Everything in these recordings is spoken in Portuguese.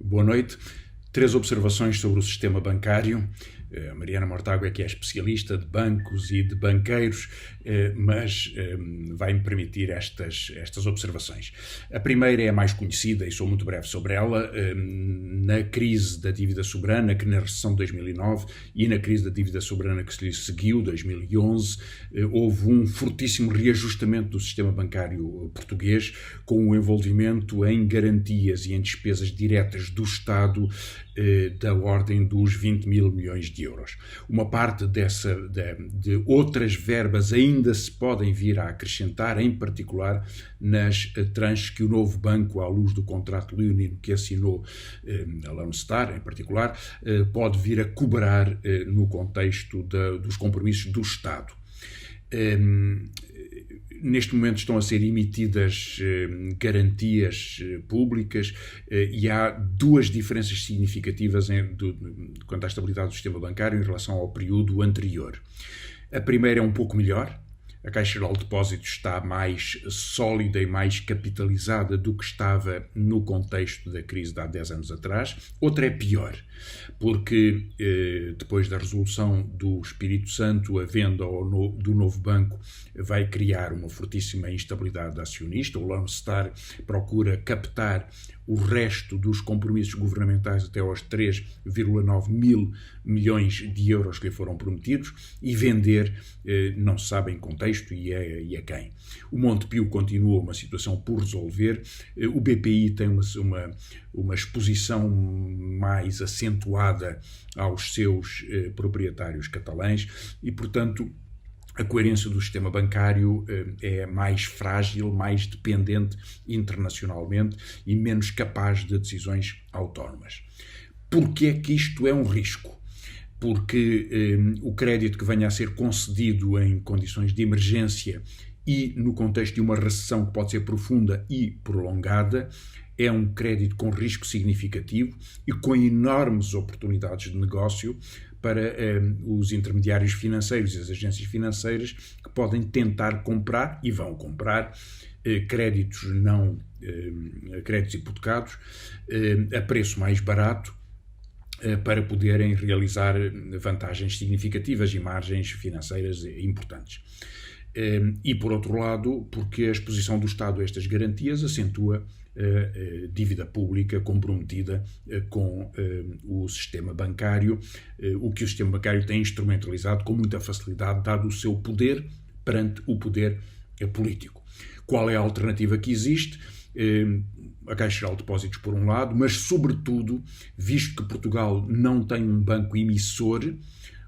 Boa noite. Três observações sobre o sistema bancário. A Mariana Mortágua é que é especialista de bancos e de banqueiros, mas vai-me permitir estas observações. A primeira é a mais conhecida e sou muito breve sobre ela. Na crise da dívida soberana, que na recessão de 2009 e na crise da dívida soberana que se lhe seguiu, 2011, houve um fortíssimo reajustamento do sistema bancário português, com o envolvimento em garantias e em despesas diretas do Estado da ordem dos 20 mil milhões de euros. Uma parte de outras verbas ainda se podem vir a acrescentar, em particular nas tranches que o novo banco, à luz do contrato leonino que assinou, a Lone Star em particular, pode vir a cobrar no contexto dos compromissos do Estado. Neste momento estão a ser emitidas garantias públicas e há duas diferenças significativas quanto à estabilidade do sistema bancário em relação ao período anterior. A primeira é um pouco melhor. A Caixa Geral de Depósitos está mais sólida e mais capitalizada do que estava no contexto da crise de há 10 anos atrás. Outra é pior, porque depois da resolução do Espírito Santo, a venda do novo banco vai criar uma fortíssima instabilidade acionista. O Lone Star procura captar o resto dos compromissos governamentais até aos 3,9 mil milhões de euros que lhe foram prometidos e vender, não se sabe em contexto e a quem. O Montepio continua uma situação por resolver. O BPI tem uma exposição mais acentuada aos seus proprietários catalães e, portanto, a coerência do sistema bancário é mais frágil, mais dependente internacionalmente e menos capaz de decisões autónomas. Porquê é que isto é um risco? Porque o crédito que venha a ser concedido em condições de emergência e no contexto de uma recessão que pode ser profunda e prolongada, é um crédito com risco significativo e com enormes oportunidades de negócio para os intermediários financeiros e as agências financeiras que podem tentar comprar e vão comprar créditos hipotecados a preço mais barato para poderem realizar vantagens significativas e margens financeiras importantes. E, por outro lado, porque a exposição do Estado a estas garantias acentua a dívida pública comprometida com o sistema bancário, o que o sistema bancário tem instrumentalizado com muita facilidade, dado o seu poder perante o poder político. Qual é a alternativa que existe? A Caixa Geral de Depósitos, por um lado, mas, sobretudo, visto que Portugal não tem um banco emissor,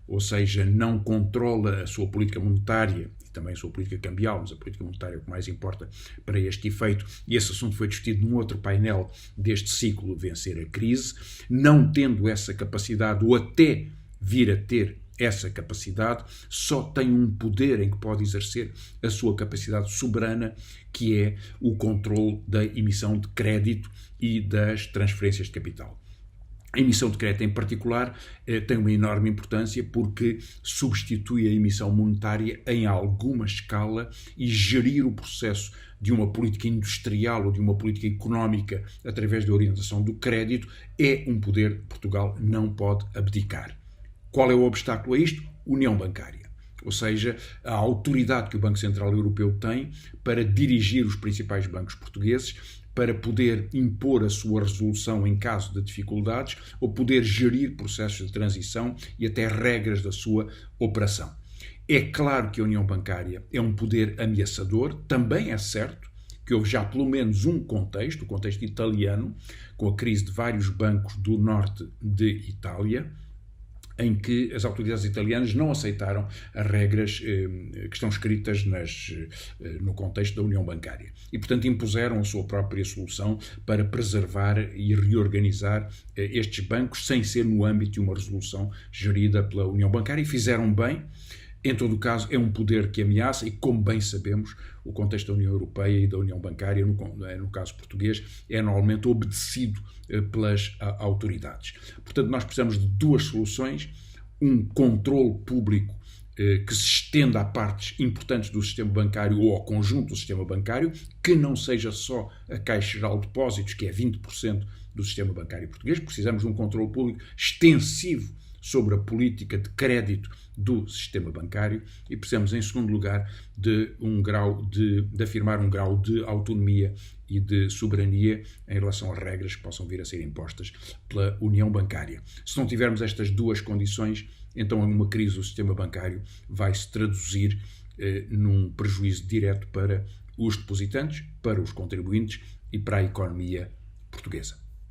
ou seja, não controla a sua política monetária e também a sua política cambial, mas a política monetária é o que mais importa para este efeito, e esse assunto foi discutido num outro painel deste ciclo Vencer a Crise. Não tendo essa capacidade, ou até vir a ter essa capacidade, só tem um poder em que pode exercer a sua capacidade soberana, que é o controle da emissão de crédito e das transferências de capital. A emissão de crédito, em particular, tem uma enorme importância porque substitui a emissão monetária em alguma escala e gerir o processo de uma política industrial ou de uma política económica através da orientação do crédito é um poder que Portugal não pode abdicar. Qual é o obstáculo a isto? União bancária. Ou seja, a autoridade que o Banco Central Europeu tem para dirigir os principais bancos portugueses, para poder impor a sua resolução em caso de dificuldades ou poder gerir processos de transição e até regras da sua operação. É claro que a União Bancária é um poder ameaçador, também é certo que houve já pelo menos um contexto, o contexto italiano, com a crise de vários bancos do norte de Itália, em que as autoridades italianas não aceitaram as regras que estão escritas no contexto da União Bancária. E, portanto, impuseram a sua própria solução para preservar e reorganizar estes bancos sem ser no âmbito de uma resolução gerida pela União Bancária, e fizeram bem. Em todo o caso, é um poder que ameaça e, como bem sabemos, o contexto da União Europeia e da União Bancária, no caso português, é normalmente obedecido pelas autoridades. Portanto, nós precisamos de duas soluções: um controle público que se estenda a partes importantes do sistema bancário ou ao conjunto do sistema bancário, que não seja só a Caixa Geral de Depósitos, que é 20% do sistema bancário português. Precisamos de um controle público extensivo sobre a política de crédito do sistema bancário e precisamos, em segundo lugar, de afirmar um grau de autonomia e de soberania em relação às regras que possam vir a ser impostas pela União Bancária. Se não tivermos estas duas condições, então uma crise do sistema bancário vai se traduzir num prejuízo direto para os depositantes, para os contribuintes e para a economia portuguesa.